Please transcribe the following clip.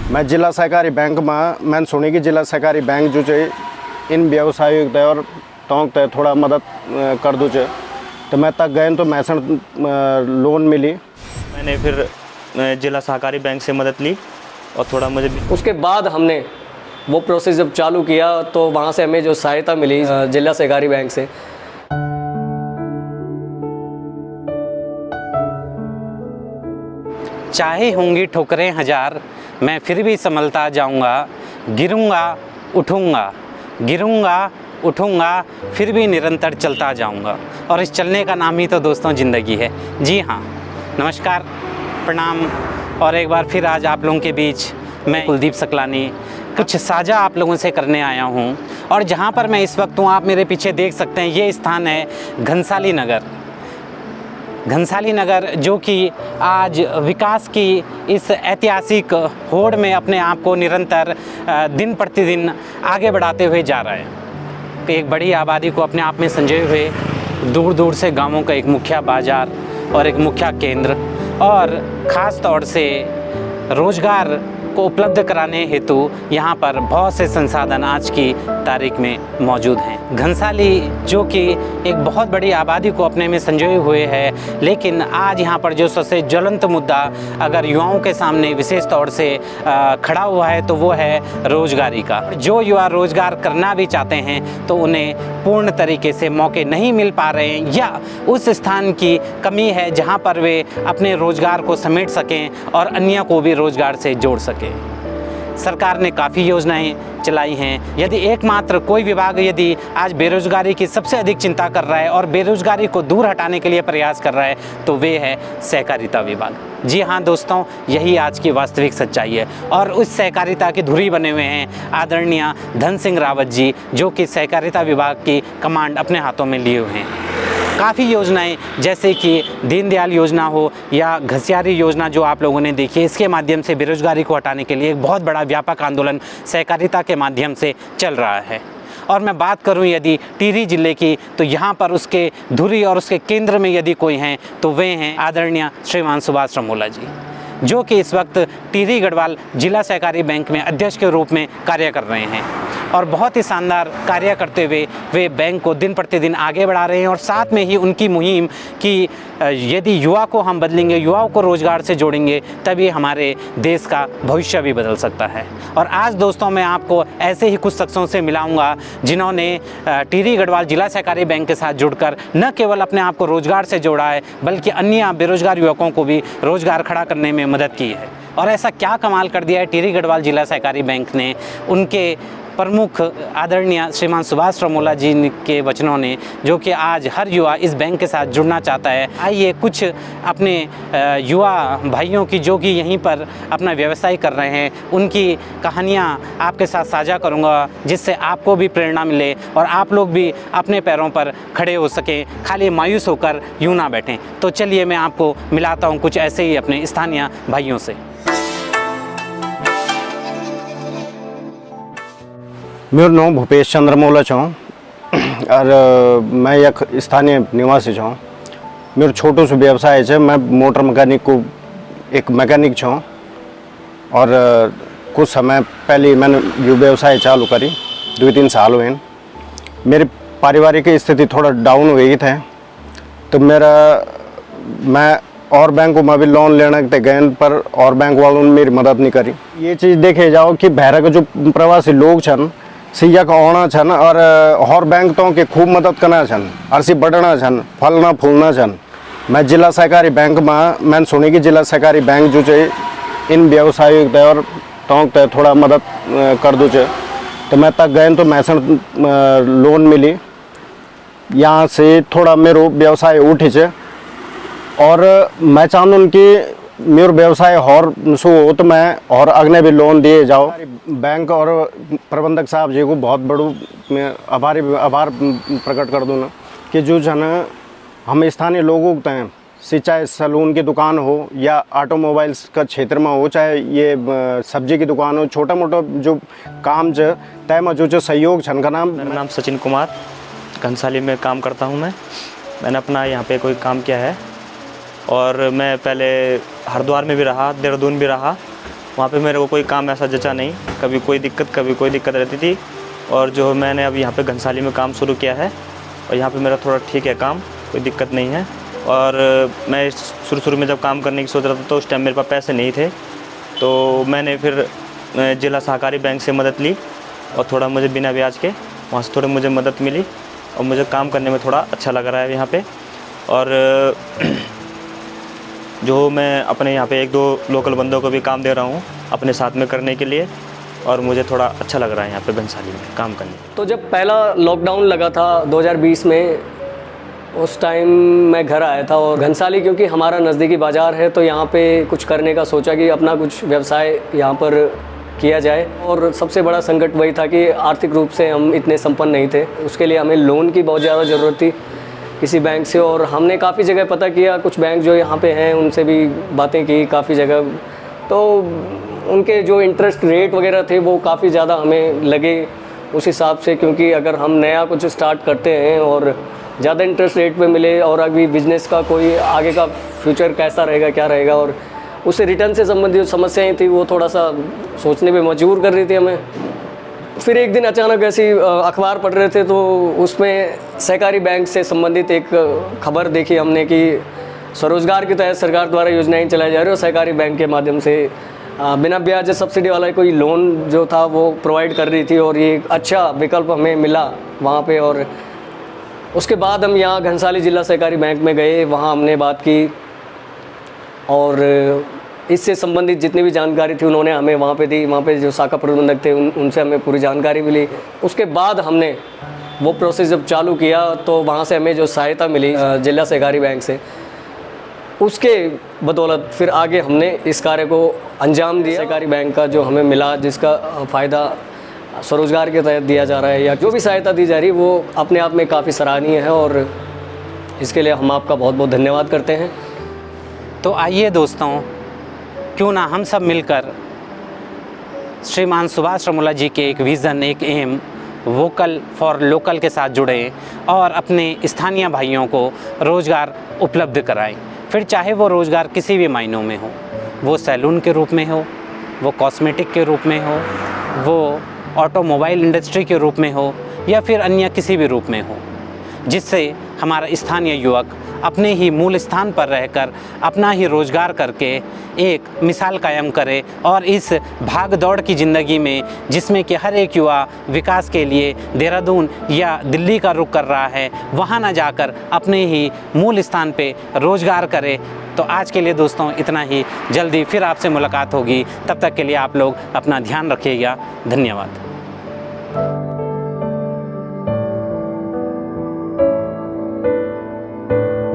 मैं जिला सहकारी बैंक में मैंने सुनी कि जिला सहकारी बैंक जो है इन व्यवसायियों तय और तौक तय थोड़ा मदद कर दो चे, तो मैं तक गए तो मैसन लोन मिली। मैंने फिर जिला सहकारी बैंक से मदद ली और थोड़ा मुझे उसके बाद हमने वो प्रोसेस जब चालू किया तो वहाँ से हमें जो सहायता मिली जिला सहकारी बैंक से। चाहे होंगी ठोकरें हजार, मैं फिर भी संभलता जाऊंगा। गिरूंगा उठूंगा, गिरूंगा उठूंगा, फिर भी निरंतर चलता जाऊंगा। और इस चलने का नाम ही तो दोस्तों ज़िंदगी है। जी हाँ, नमस्कार, प्रणाम। और एक बार फिर आज आप लोगों के बीच मैं कुलदीप सकलानी कुछ साझा आप लोगों से करने आया हूँ। और जहाँ पर मैं इस वक्त हूँ, आप मेरे पीछे देख सकते हैं, ये स्थान है घनसाली नगर। घनसाली नगर जो कि आज विकास की इस ऐतिहासिक होड़ में अपने आप को निरंतर दिन प्रतिदिन आगे बढ़ाते हुए जा रहा है। एक बड़ी आबादी को अपने आप में संजोए हुए, दूर दूर से गांवों का एक मुख्य बाज़ार और एक मुख्य केंद्र, और ख़ास तौर से रोज़गार को उपलब्ध कराने हेतु यहाँ पर बहुत से संसाधन आज की तारीख में मौजूद हैं। घनसाली जो कि एक बहुत बड़ी आबादी को अपने में संजोए हुए है, लेकिन आज यहाँ पर जो सबसे ज्वलंत मुद्दा अगर युवाओं के सामने विशेष तौर से खड़ा हुआ है तो वो है रोजगारी का। जो युवा रोजगार करना भी चाहते हैं तो उन्हें पूर्ण तरीके से मौके नहीं मिल पा रहे हैं, या उस स्थान की कमी है जहाँ पर वे अपने रोजगार को समेट सकें और अन्य को भी रोजगार से जोड़ सकें। सरकार ने काफ़ी योजनाएं चलाई हैं। यदि एकमात्र कोई विभाग यदि आज बेरोजगारी की सबसे अधिक चिंता कर रहा है और बेरोजगारी को दूर हटाने के लिए प्रयास कर रहा है तो वे है सहकारिता विभाग। जी हाँ दोस्तों, यही आज की वास्तविक सच्चाई है। और उस सहकारिता की धुरी बने हुए हैं आदरणीय धन सिंह रावत जी, जो कि सहकारिता विभाग की कमांड अपने हाथों में लिए हुए हैं। काफ़ी योजनाएं जैसे कि दीनदयाल योजना हो या घसियारी योजना जो आप लोगों ने देखी है, इसके माध्यम से बेरोजगारी को हटाने के लिए एक बहुत बड़ा व्यापक आंदोलन सहकारिता के माध्यम से चल रहा है। और मैं बात करूं यदि टिहरी जिले की, तो यहाँ पर उसके धुरी और उसके केंद्र में यदि कोई हैं तो वे हैं आदरणीय श्रीमान सुभाष रमोला जी, जो कि इस वक्त टिहरी गढ़वाल जिला सहकारी बैंक में अध्यक्ष के रूप में कार्य कर रहे हैं। और बहुत ही शानदार कार्य करते हुए वे बैंक को दिन प्रतिदिन आगे बढ़ा रहे हैं। और साथ में ही उनकी मुहिम कि यदि युवा को हम बदलेंगे, युवाओं को रोज़गार से जोड़ेंगे, तभी हमारे देश का भविष्य भी बदल सकता है। और आज दोस्तों मैं आपको ऐसे ही कुछ शख्सों से मिलाऊंगा जिन्होंने टिहरी गढ़वाल जिला सहकारी बैंक के साथ जुड़कर न केवल अपने आप को रोज़गार से जोड़ा है, बल्कि अन्य बेरोजगार युवकों को भी रोज़गार खड़ा करने में मदद की है। और ऐसा क्या कमाल कर दिया है टिहरी गढ़वाल जिला सहकारी बैंक ने, उनके प्रमुख आदरणीय श्रीमान सुभाष रमोला जी के वचनों ने, जो कि आज हर युवा इस बैंक के साथ जुड़ना चाहता है। आइए कुछ अपने युवा भाइयों की जो कि यहीं पर अपना व्यवसाय कर रहे हैं, उनकी कहानियाँ आपके साथ साझा करूँगा, जिससे आपको भी प्रेरणा मिले और आप लोग भी अपने पैरों पर खड़े हो सकें, खाली मायूस होकर यूँ ना बैठें। तो चलिए मैं आपको मिलाता हूँ कुछ ऐसे ही अपने स्थानीय भाइयों से। मेरा नाम भूपेश चंद्र मोला छूँ और मैं एक स्थानीय निवासी छूँ। मेरा छोटो सो व्यवसाय है, मैं मोटर मैकेनिक को एक मैकेनिक छूँ। और कुछ समय पहले मैंने ये व्यवसाय चालू करी, 2-3 साल हुए। मेरी पारिवारिक स्थिति थोड़ा डाउन हो गई थे, तो मैं और बैंकों में भी लोन लेने के गए, पर और बैंक वालों ने मेरी मदद नहीं करी। ये चीज़ देखे जाओ कि भैरा के जो प्रवासी लोग छन सिया का आना छन और बैंक तो के खूब मदद करना छन, अर्सी बढ़ना छन, फलना फूलना छन। मैं जिला सहकारी बैंक में मैंने सुनी कि जिला सहकारी बैंक जो है इन व्यवसायियों तय और तौक तय थोड़ा मदद कर दो चे, तो मैं तक गए तो मैसन लोन मिली। यहाँ से थोड़ा मेरो व्यवसाय उठी चे और मैं चाहूँ कि मेरा व्यवसाय और सो हो तो मैं और अगले भी लोन दिए जाओ। बैंक और प्रबंधक साहब जी को बहुत बड़ो आभार प्रकट कर दूँ ना कि जो है ना हम स्थानीय लोगों को हैं, चाहे सैलून की दुकान हो या ऑटोमोबाइल्स का क्षेत्र में हो, चाहे ये सब्जी की दुकान हो, छोटा मोटा जो काम तय में जो सहयोग छन का नाम। मेरा नाम सचिन कुमार, घनसाली में काम करता हूँ। मैंने अपना यहाँ पे कोई काम किया है और मैं पहले हरिद्वार में भी रहा, देहरादून भी रहा वहाँ पे मेरे को कोई काम ऐसा जचा नहीं, कभी कोई दिक्कत रहती थी। और जो मैंने अब यहाँ पे घनसाली में काम शुरू किया है और यहाँ पे मेरा थोड़ा ठीक है काम, कोई दिक्कत नहीं है। और मैं शुरू में जब काम करने की सोच रहा था तो उस टाइम मेरे पास पैसे नहीं थे, तो मैंने फिर जिला सहकारी बैंक से मदद ली और थोड़ा मुझे बिना ब्याज के वहाँ से थोड़ी मुझे मदद मिली और मुझे काम करने में थोड़ा अच्छा लग रहा है यहाँ पे। और जो मैं अपने यहाँ पे 1-2 लोकल बंदों को भी काम दे रहा हूँ अपने साथ में करने के लिए, और मुझे थोड़ा अच्छा लग रहा है यहाँ पे घनसाली में काम करने। तो जब पहला लॉकडाउन लगा था 2020 में, उस टाइम मैं घर आया था और घनसाली क्योंकि हमारा नज़दीकी बाज़ार है तो यहाँ पे कुछ करने का सोचा कि अपना कुछ व्यवसाय यहाँ पर किया जाए। और सबसे बड़ा संकट वही था कि आर्थिक रूप से हम इतने संपन्न नहीं थे, उसके लिए हमें लोन की बहुत ज़्यादा ज़रूरत थी किसी बैंक से। और हमने काफ़ी जगह पता किया, कुछ बैंक जो यहाँ पे हैं उनसे भी बातें की काफ़ी जगह, तो उनके जो इंटरेस्ट रेट वगैरह थे वो काफ़ी ज़्यादा हमें लगे उस हिसाब से, क्योंकि अगर हम नया कुछ स्टार्ट करते हैं और ज़्यादा इंटरेस्ट रेट पे मिले और अभी बिज़नेस का कोई आगे का फ्यूचर कैसा रहेगा क्या रहेगा, और उससे रिटर्न से संबंधित समस्याएं थी, वो थोड़ा सा सोचने पे मजबूर कर रही थी हमें। फिर एक दिन अचानक ऐसी अखबार पढ़ रहे थे तो उसमें सहकारी बैंक से संबंधित एक खबर देखी हमने कि स्वरोजगार के तहत सरकार द्वारा योजनाएं चलाई जा रही है और सहकारी बैंक के माध्यम से बिना ब्याज सब्सिडी वाला कोई लोन जो था वो प्रोवाइड कर रही थी, और ये एक अच्छा विकल्प हमें मिला वहाँ पे। और उसके बाद हम यहाँ घनसाली जिला सहकारी बैंक में गए, वहाँ हमने बात की और इससे संबंधित जितनी भी जानकारी थी उन्होंने हमें वहाँ पे दी। वहाँ पे जो शाखा प्रबंधक थे उनसे हमें पूरी जानकारी मिली। उसके बाद हमने वो प्रोसेस जब चालू किया तो वहाँ से हमें जो सहायता मिली जिला सहकारी बैंक से, उसके बदौलत फिर आगे हमने इस कार्य को अंजाम दिया। सहकारी बैंक का जो हमें मिला, जिसका फ़ायदा स्वरोजगार के तहत दिया जा रहा है या जो भी सहायता दी जा रही है, वो अपने आप में काफ़ी सराहनीय है और इसके लिए हम आपका बहुत बहुत धन्यवाद करते हैं। तो आइए दोस्तों, क्यों ना हम सब मिलकर श्रीमान सुभाष रमोला जी के एक विज़न, एक एम वोकल फॉर लोकल के साथ जुड़ें और अपने स्थानीय भाइयों को रोज़गार उपलब्ध कराएं। फिर चाहे वो रोज़गार किसी भी मायनों में हो, वो सैलून के रूप में हो, वो कॉस्मेटिक के रूप में हो, वो ऑटोमोबाइल इंडस्ट्री के रूप में हो या फिर अन्य किसी भी रूप में हो, जिससे हमारा स्थानीय युवक अपने ही मूल स्थान पर रहकर अपना ही रोज़गार करके एक मिसाल कायम करे और इस भाग दौड़ की ज़िंदगी में, जिसमें कि हर एक युवा विकास के लिए देहरादून या दिल्ली का रुख कर रहा है, वहाँ ना जाकर अपने ही मूल स्थान पे रोज़गार करे। तो आज के लिए दोस्तों इतना ही, जल्दी फिर आपसे मुलाकात होगी। तब तक के लिए आप लोग अपना ध्यान रखिएगा। धन्यवाद।